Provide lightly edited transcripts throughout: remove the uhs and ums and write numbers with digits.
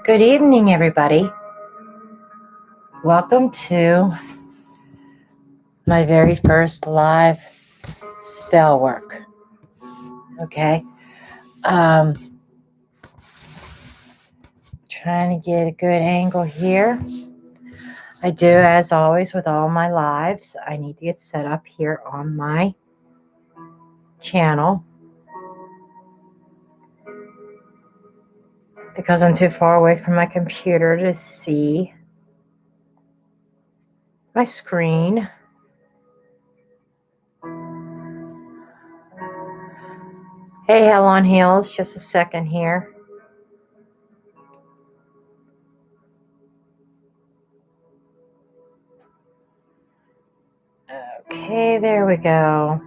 Good evening, everybody. Welcome to my very first live spell work. Okay. Trying to get a good angle here. I do, as always, with all my lives. I need to get set up here on my channel because I'm too far away from my computer to see my screen. Hey, Hell on Heels, just a second here. Okay, there we go.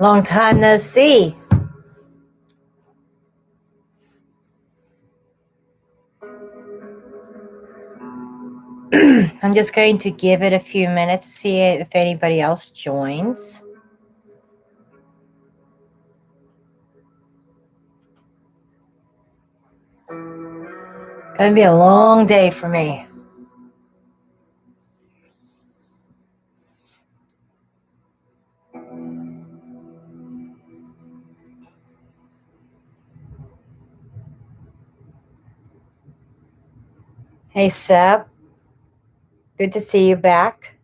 Long time no see. I'm just going to give it a few minutes to see if anybody else joins. Gonna be a long day for me. Hey, Seb. Good to see you back.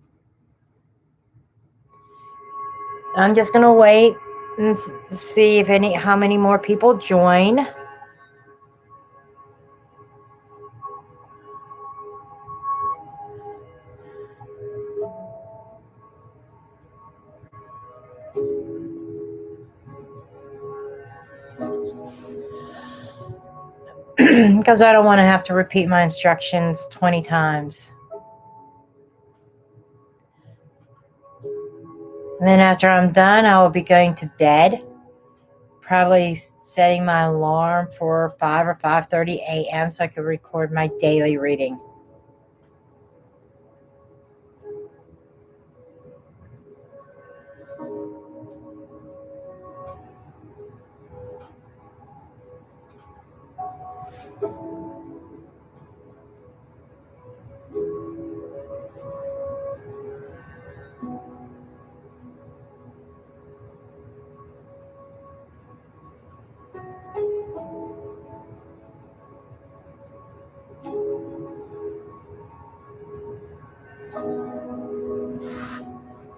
I'm just gonna wait and see if how many more people join. Because I don't want to have to repeat my instructions 20 times. And then after I'm done, I will be going to bed. Probably setting my alarm for 5 or 5:30 a.m. so I could record my daily reading.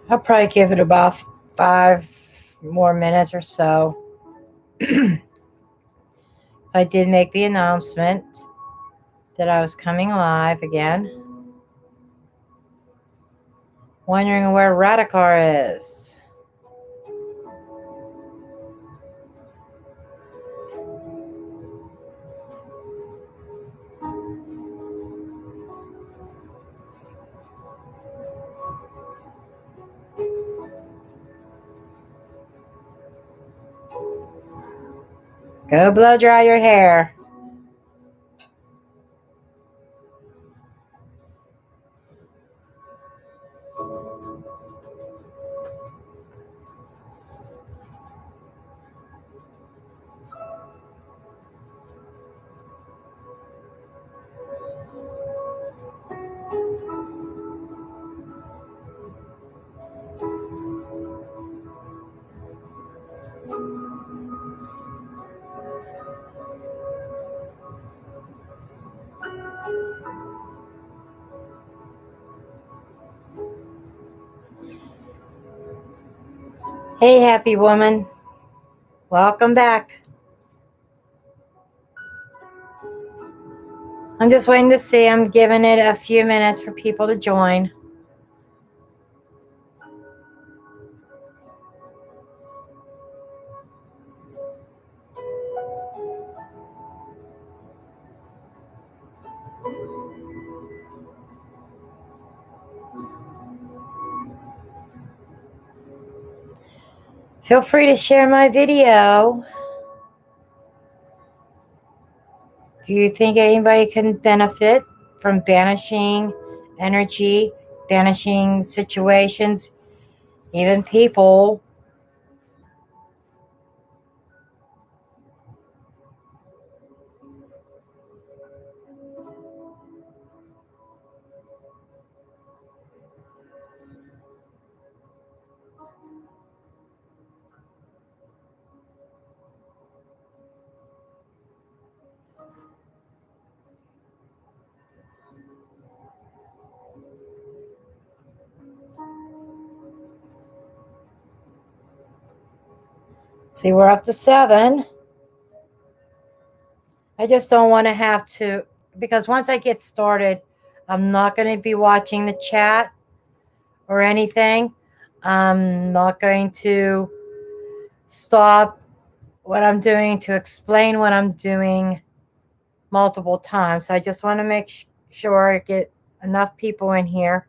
I'll probably give it about 5 more minutes or so. So I did make the announcement that I was coming live again. Wondering where Radikar is. Go blow dry your hair. Hey, happy woman. Welcome back. I'm just waiting to see. I'm giving it a few minutes for people to join. Feel free to share my video. Do you think anybody can benefit from banishing energy, banishing situations, even people? See, we're up to 7. I just don't want to have to, because once I get started, I'm not going to be watching the chat or anything. I'm not going to stop what I'm doing to explain what I'm doing multiple times. I just want to make sure I get enough people in here.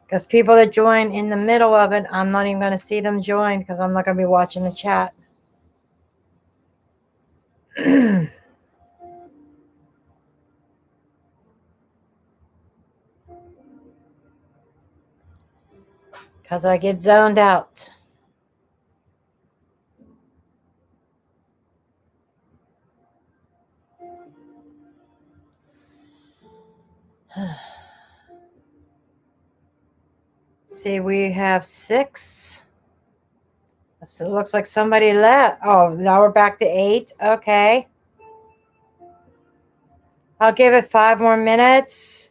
Because people that join in the middle of it, I'm not even going to see them join because I'm not going to be watching the chat. Because I get zoned out. See, we have 6. So it looks like somebody left. Oh, now we're back to 8. Okay. I'll give it 5 more minutes.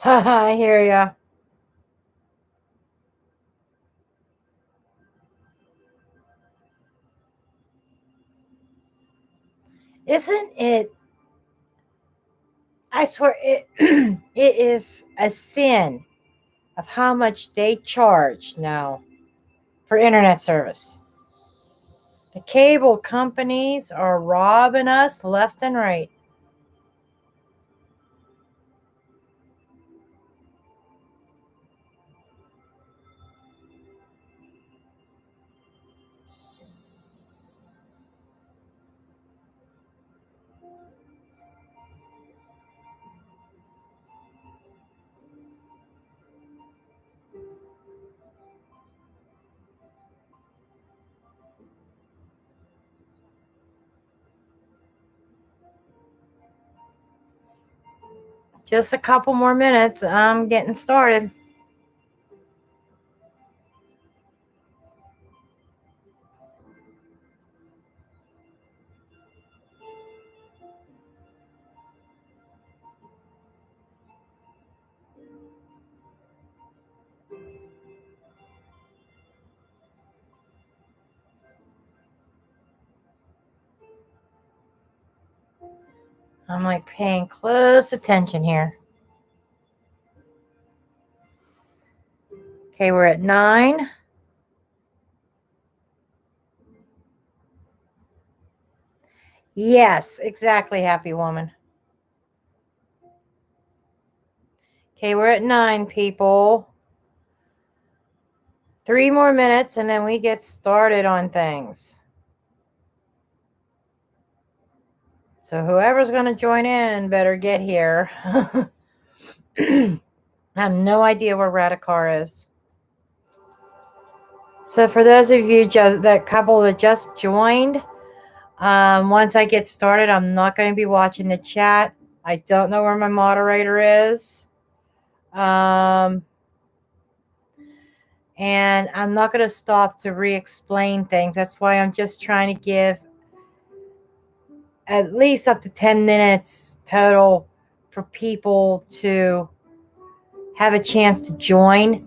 I hear ya. Isn't it? I swear it. It is a sin of how much they charge now for internet service. The cable companies are robbing us left and right. Just a couple more minutes. I'm getting started. I'm like paying close attention here. Okay, we're at 9. Yes, exactly, happy woman. Okay, we're at 9, people. 3 more minutes and then we get started on things. So whoever's going to join in better get here. I have no idea where Radikar is. So for those of you, that couple that just joined, once I get started, I'm not going to be watching the chat. I don't know where my moderator is. And I'm not going to stop to re-explain things. That's why I'm just trying to give at least up to 10 minutes total for people to have a chance to join.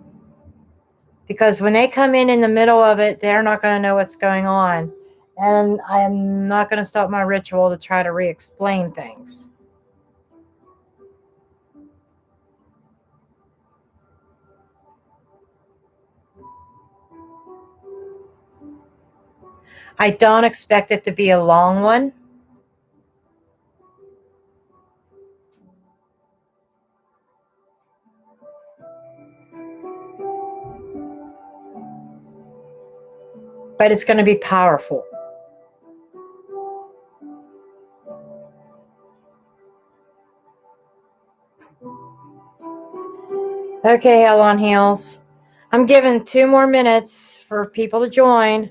Because when they come in the middle of it, they're not going to know what's going on. And I'm not going to stop my ritual to try to re-explain things. I don't expect it to be a long one. But it's going to be powerful. Okay, Hell on Heels. I'm giving 2 more minutes for people to join.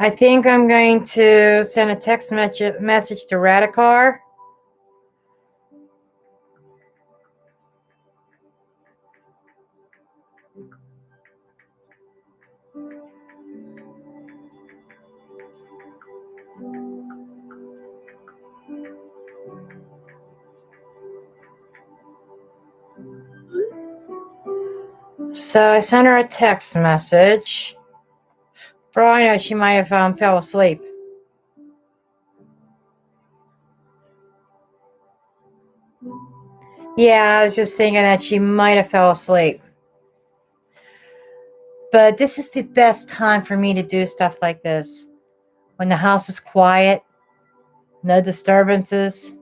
I think I'm going to send a text message to Radikar. So I sent her a text message. For all I know, she might have fell asleep. Yeah, I was just thinking that she might have fell asleep. But this is the best time for me to do stuff like this. When the house is quiet, no disturbances.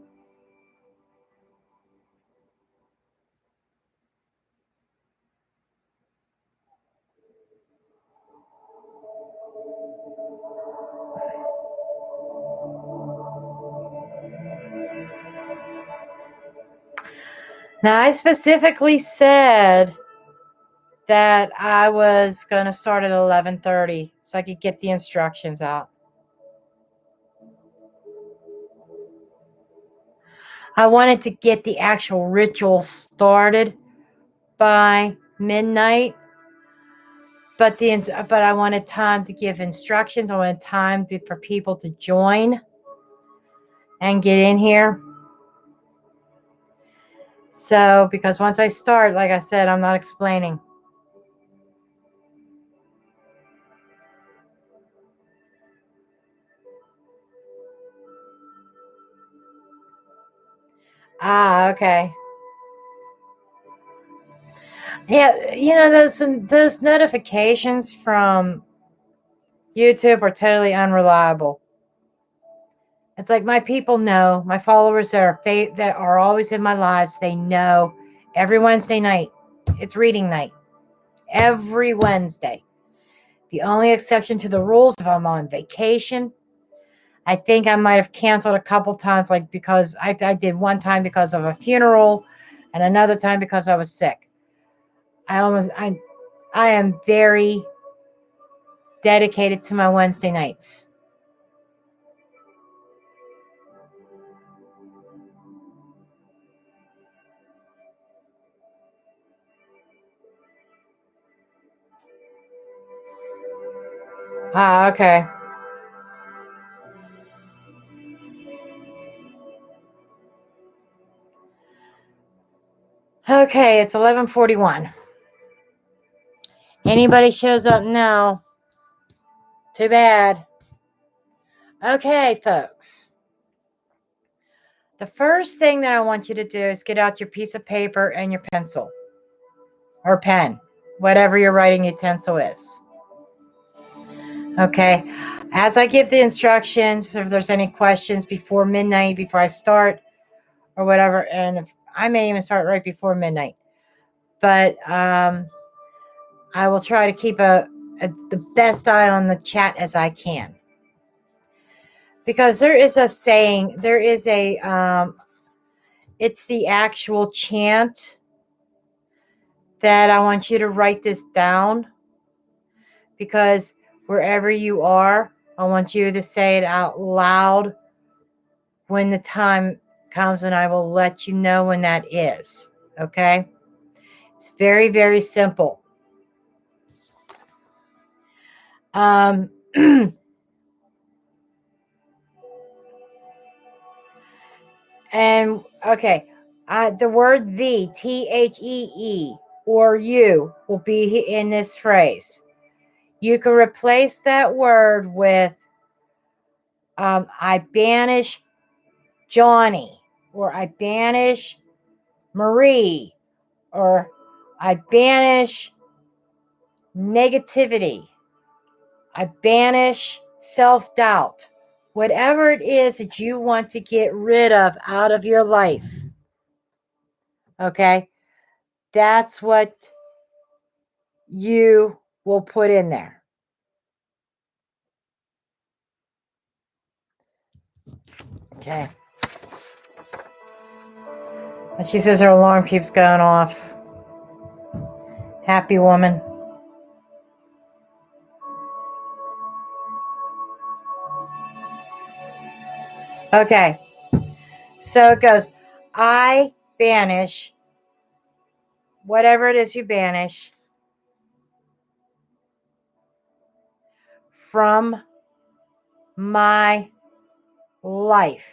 Now, I specifically said that I was going to start at 11:30 so I could get the instructions out. I wanted to get the actual ritual started by midnight, but I wanted time to give instructions. I wanted time for people to join and get in here. So, because once I start, like I said, I'm not explaining. Ah, okay. Yeah, those notifications from YouTube are totally unreliable. It's like my people know, my followers that are always in my lives, they know every Wednesday night, it's reading night. Every Wednesday. The only exception to the rules if I'm on vacation. I think I might have canceled a couple times, like because I did one time because of a funeral and another time because I was sick. I am very dedicated to my Wednesday nights. Ah, okay. Okay, it's 11:41. Anybody shows up now, too bad. Okay, folks. The first thing that I want you to do is get out your piece of paper and your pencil or pen, whatever your writing utensil is. Okay. As I give the instructions, if there's any questions before midnight, before I start or whatever, and if, I may even start right before midnight, but I will try to keep the best eye on the chat as I can. Because there is a saying, it's the actual chant that I want you to write this down, because wherever you are, I want you to say it out loud when the time comes, and I will let you know when that is. Okay? It's very, very simple. And okay, the word THEE, or you, will be in this phrase. You can replace that word with I banish Johnny, or I banish Marie, or I banish negativity. I banish self-doubt. Whatever it is that you want to get rid of out of your life. Okay? That's what you will put in there. Okay. And she says her alarm keeps going off. Happy woman. Okay. So it goes, I banish whatever it is you banish from my life.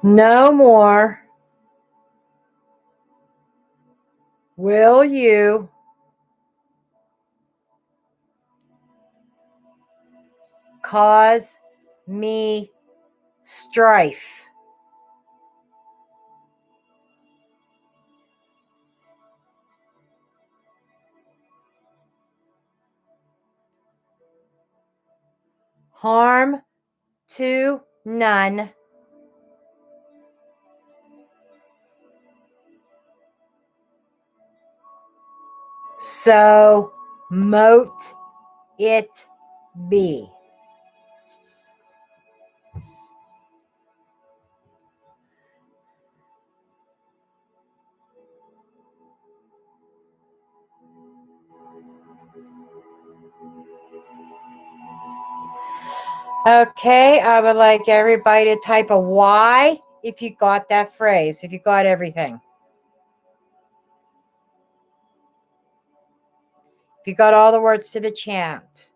No more will you cause me strife. Harm to none. So mote it be. Okay, I would like everybody to type a Y if you got that phrase, if you got everything. If you got all the words to the chant.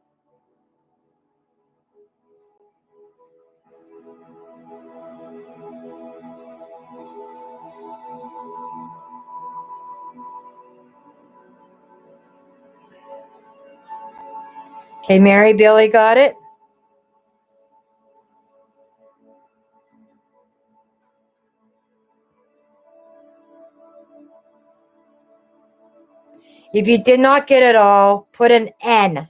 Okay, Mary, Billy got it? If you did not get it all, put an N.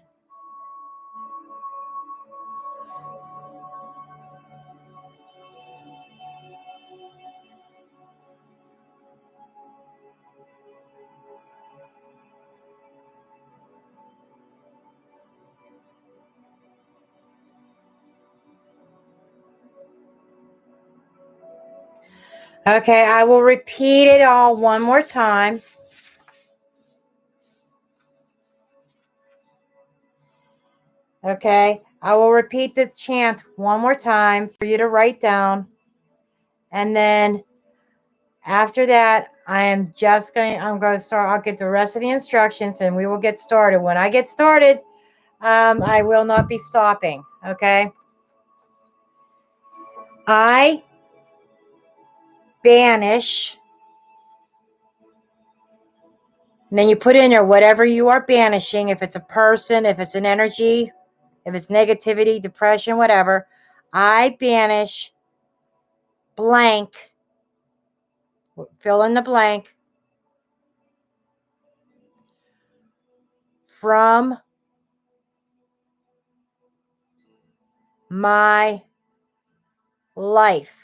Okay, I will repeat it all one more time. Okay, I will repeat the chant one more time for you to write down. And then after that, I'm going to start. I'll get the rest of the instructions and we will get started. When I get started, I will not be stopping. Okay. I banish. And then you put in there whatever you are banishing. If it's a person, if it's an energy, if it's negativity, depression, whatever. I banish blank. Fill in the blank. From my life.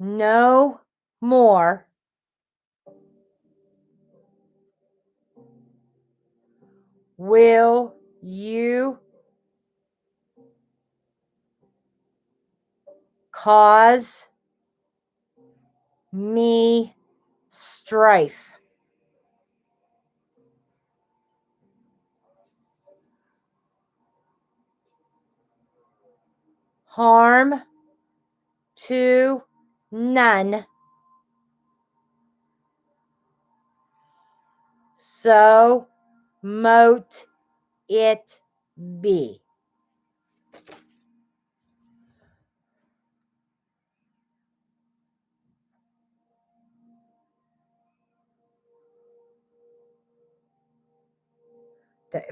No more will you cause me strife. Harm to none. So mote it be.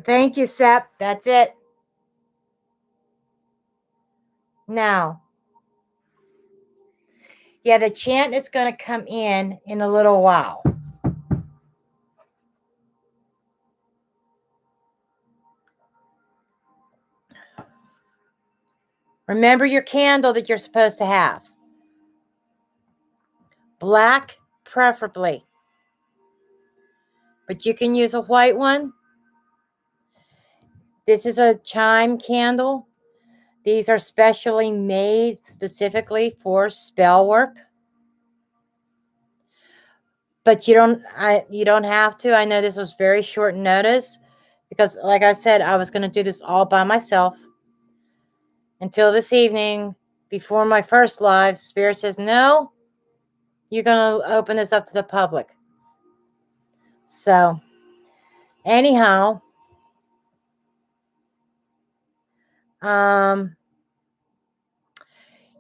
Thank you, Sep. That's it. Now, yeah, the chant is going to come in a little while. Remember your candle that you're supposed to have. Black, preferably. But you can use a white one. This is a chime candle. These are specially made specifically for spell work. But you don't have to. I know this was very short notice because, like I said, I was going to do this all by myself until this evening before my first live. Spirit says, no, you're going to open this up to the public. So, anyhow,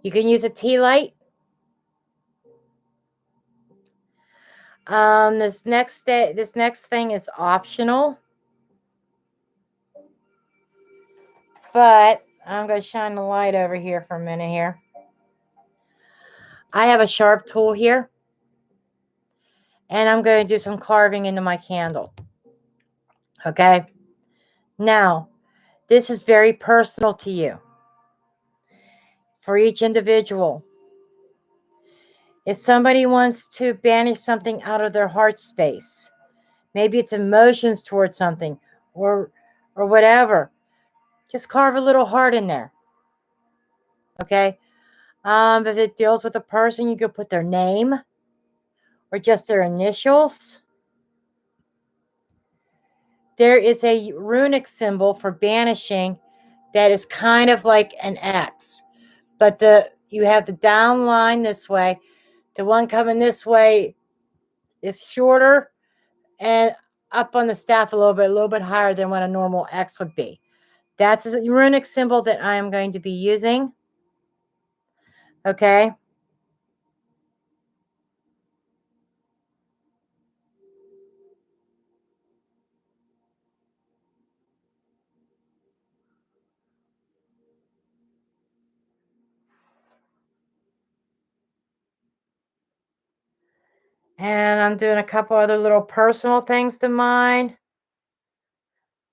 you can use a tea light. This next thing is optional, but I'm going to shine the light over here for a minute here. I have a sharp tool here, and I'm going to do some carving into my candle. Okay. Now, this is very personal to you. For each individual. If somebody wants to banish something out of their heart space, maybe it's emotions towards something or whatever, just carve a little heart in there. Okay. If it deals with a person, you could put their name or just their initials. There is a runic symbol for banishing that is kind of like an X, but you have the down line this way. The one coming this way is shorter and up on the staff a little bit higher than what a normal X would be. That's a runic symbol that I am going to be using. Okay. And I'm doing a couple other little personal things to mine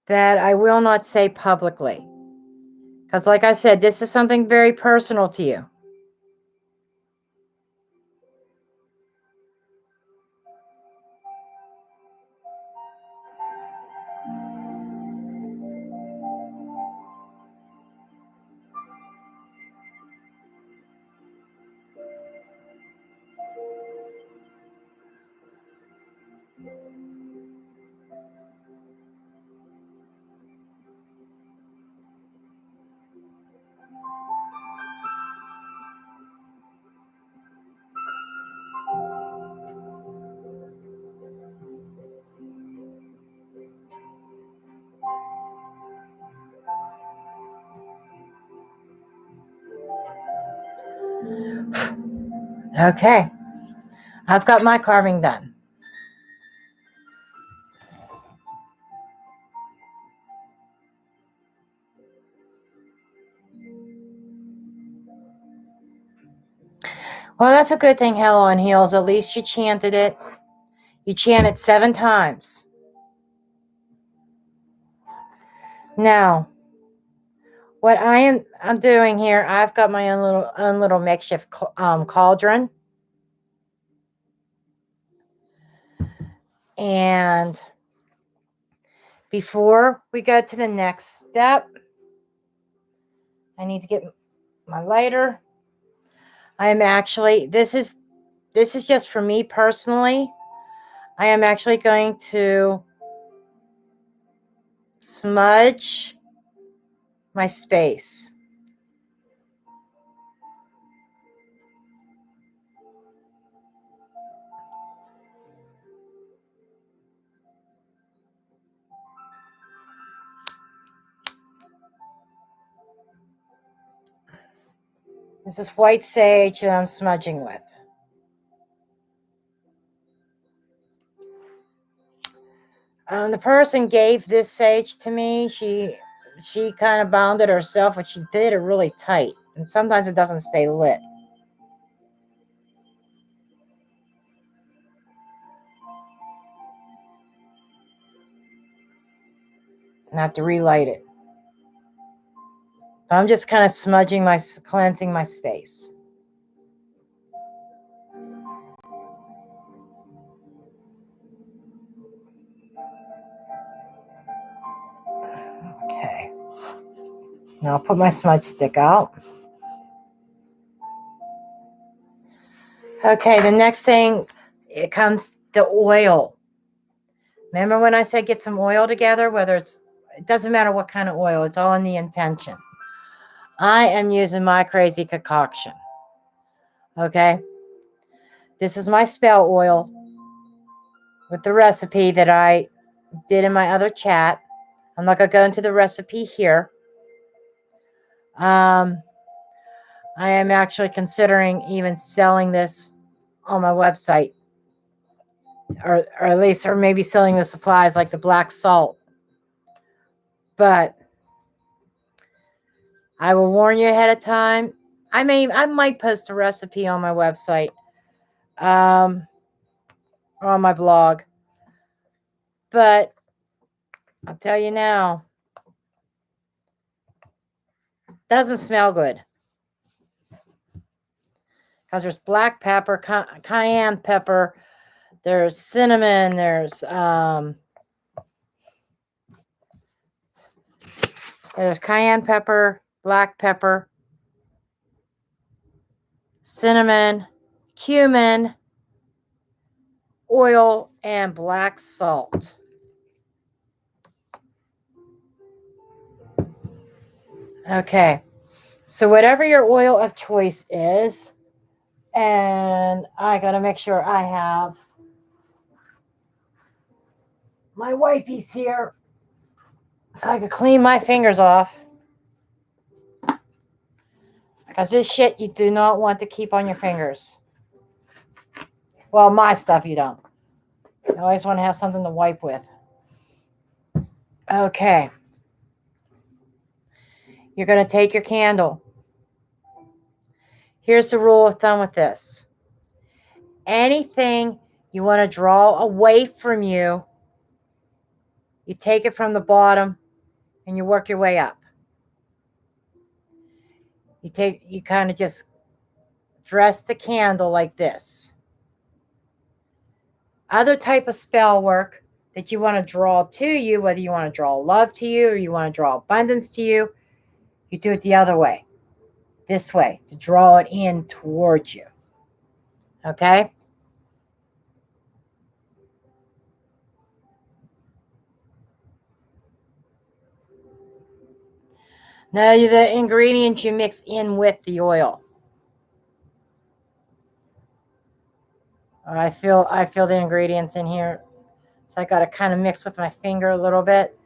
that I will not say publicly. Because like I said, this is something very personal to you. Okay. I've got my carving done. Well, that's a good thing, Hell on Heels. At least you chanted it. You chanted 7 times. Now, what I'm doing here, I've got my own little makeshift cauldron. And before we go to the next step, I need to get my lighter. I am actually, this is just for me personally. I am actually going to smudge my space. This is white sage that I'm smudging with. The person gave this sage to me. She kind of bound it herself, but she did it really tight. And sometimes it doesn't stay lit. And I have to relight it. I'm just kind of cleansing my space. Okay. Now I'll put my smudge stick out. Okay, the next thing, it comes the oil. Remember when I said get some oil together, it doesn't matter what kind of oil, it's all in the intention. I am using my crazy concoction. Okay, this is my spell oil with the recipe that I did in my other chat. I'm not going to go into the recipe here. I am actually considering even selling this on my website, or at least, or maybe selling the supplies like the black salt. But I will warn you ahead of time. I might post a recipe on my website, or on my blog. But I'll tell you now, it doesn't smell good. Because there's black pepper, cayenne pepper, there's cinnamon, there's cayenne pepper, black pepper, cinnamon, cumin, oil, and black salt. Okay, so whatever your oil of choice is, and I got to make sure I have my wipies here so I can clean my fingers off. Because this shit you do not want to keep on your fingers. Well, my stuff you don't. You always want to have something to wipe with. Okay. You're going to take your candle. Here's the rule of thumb with this. Anything you want to draw away from you, you take it from the bottom and you work your way up. You kind of just dress the candle like this. Other type of spell work that you want to draw to you, whether you want to draw love to you or you want to draw abundance to you, you do it the other way. This way, to draw it in towards you. Okay? Now the ingredients you mix in with the oil. I feel the ingredients in here. So I got to kind of mix with my finger a little bit.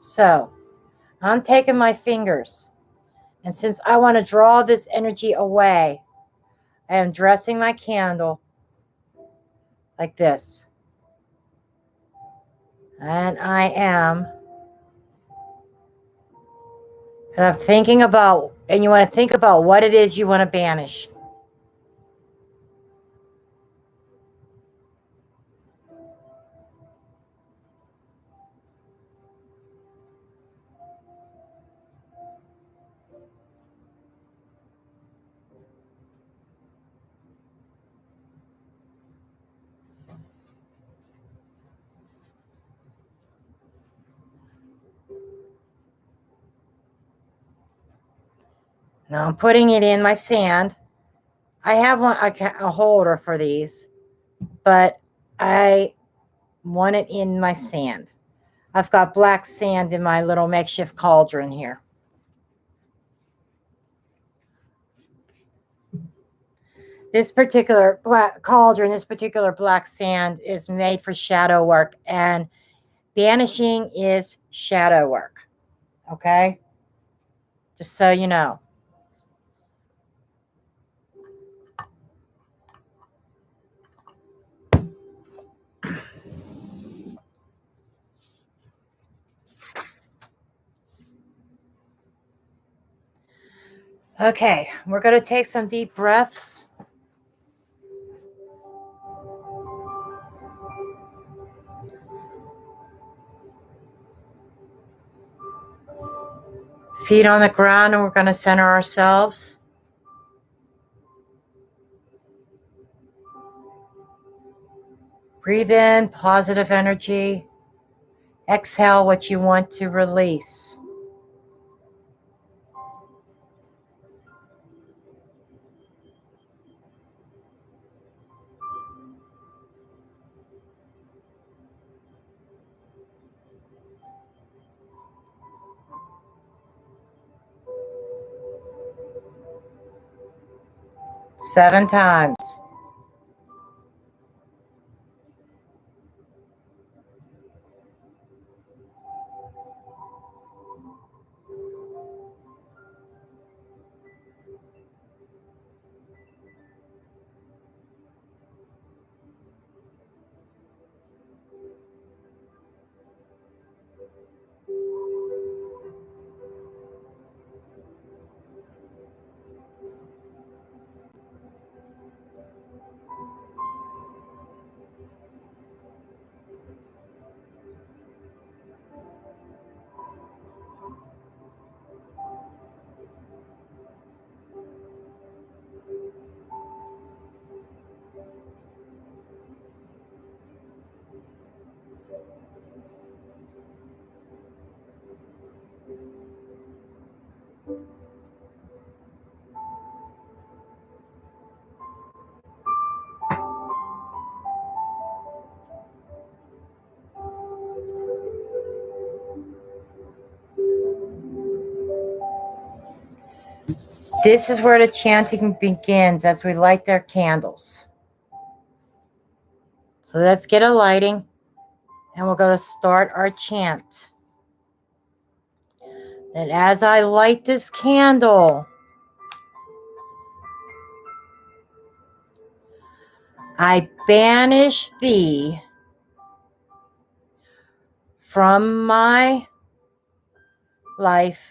So I'm taking my fingers. And since I want to draw this energy away, I am dressing my candle like this. And I'm thinking about, and you want to think about what it is you want to banish. Now I'm putting it in my sand. I have a holder for these, but I want it in my sand. I've got black sand in my little makeshift cauldron here. This particular black cauldron, this particular black sand is made for shadow work, and banishing is shadow work. Okay? Just so you know. Okay, we're going to take some deep breaths. Feet on the ground, and we're going to center ourselves. Breathe in positive energy. Exhale what you want to release. Seven times. This is where the chanting begins as we light their candles. So let's get a lighting and we're going to start our chant. That as I light this candle, I banish thee from my life.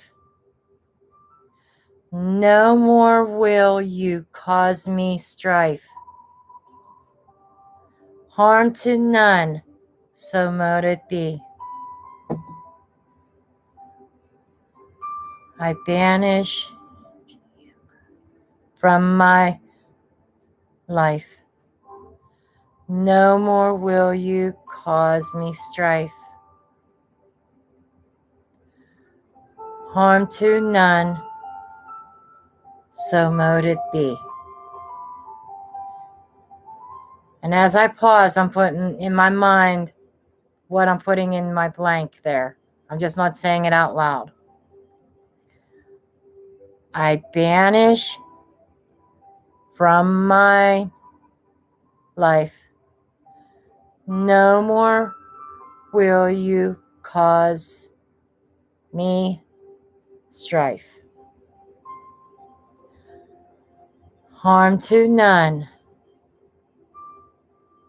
No more will you cause me strife. Harm to none, so mote it be. I banish from my life. No more will you cause me strife. Harm to none, so mote it be. And as I pause, I'm putting in my mind what I'm putting in my blank there. I'm just not saying it out loud. I banish from my life. No more will you cause me strife. Harm to none,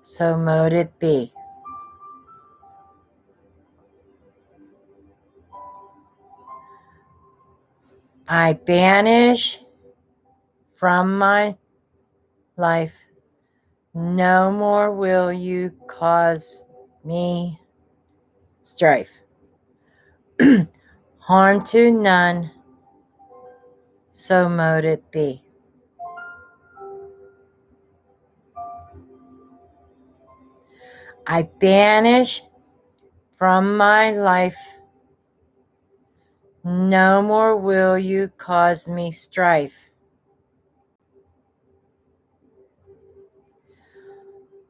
so mote it be. I banish from my life. No more will you cause me strife. Harm to none, so mote it be. I banish from my life. No more will you cause me strife.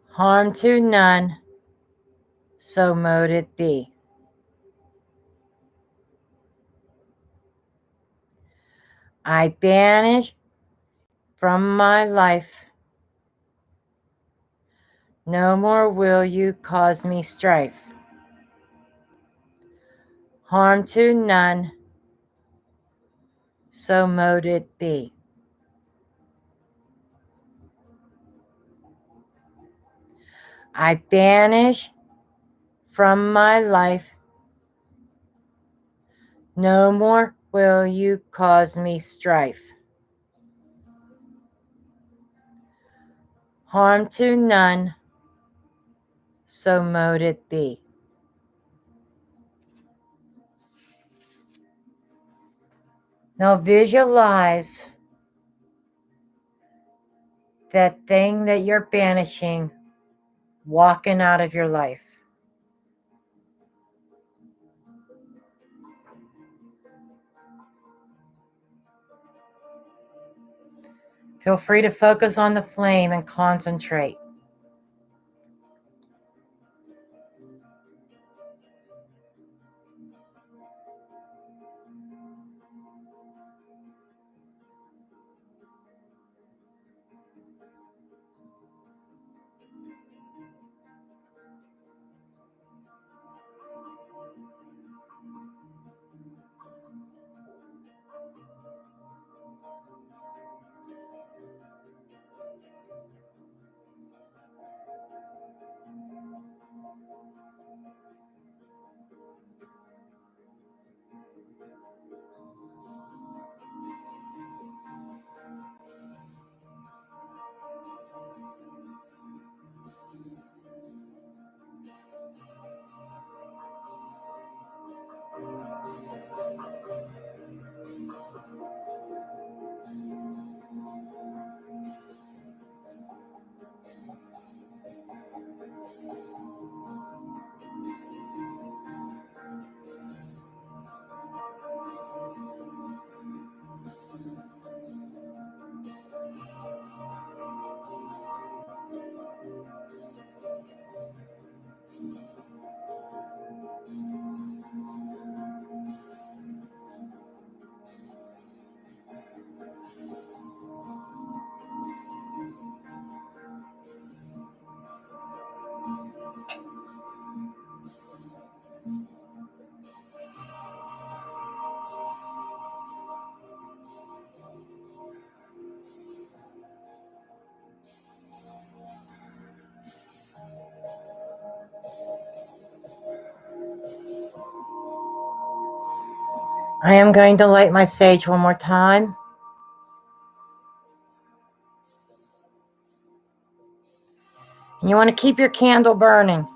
Harm to none, so mote it be. I banish from my life. No more will you cause me strife. Harm to none, so mote it be. I banish from my life. No more will you cause me strife. Harm to none, so mote it be. Now visualize that thing that you're banishing walking out of your life. Feel free to focus on the flame and concentrate. I am going to light my sage one more time. And you want to keep your candle burning.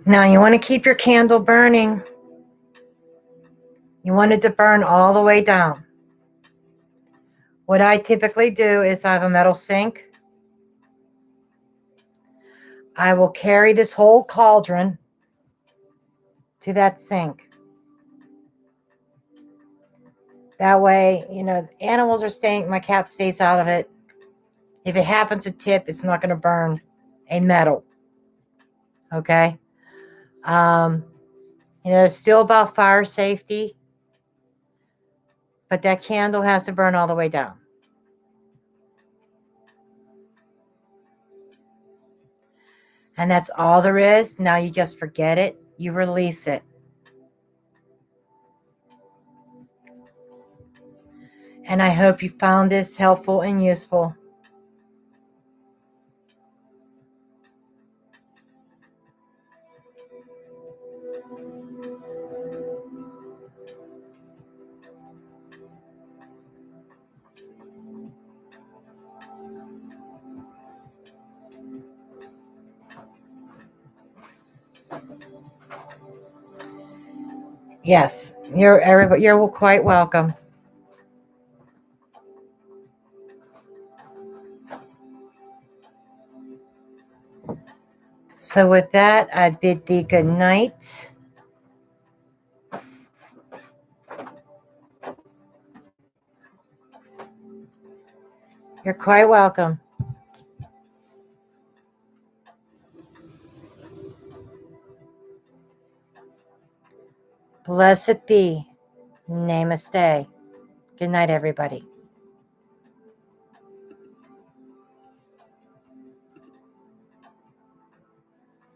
Now you want to keep your candle burning. You want it to burn all the way down. What I typically do is I have a metal sink. I will carry this whole cauldron to that sink. That way, animals are staying, my cat stays out of it. If it happens to tip, it's not going to burn a metal. Okay? It's still about fire safety, but that candle has to burn all the way down. And that's all there is. Now you just forget it. You release it. And I hope you found this helpful and useful. Yes, you're quite welcome. So with that, I bid thee good night. You're quite welcome. Blessed be. Namaste. Good night, everybody.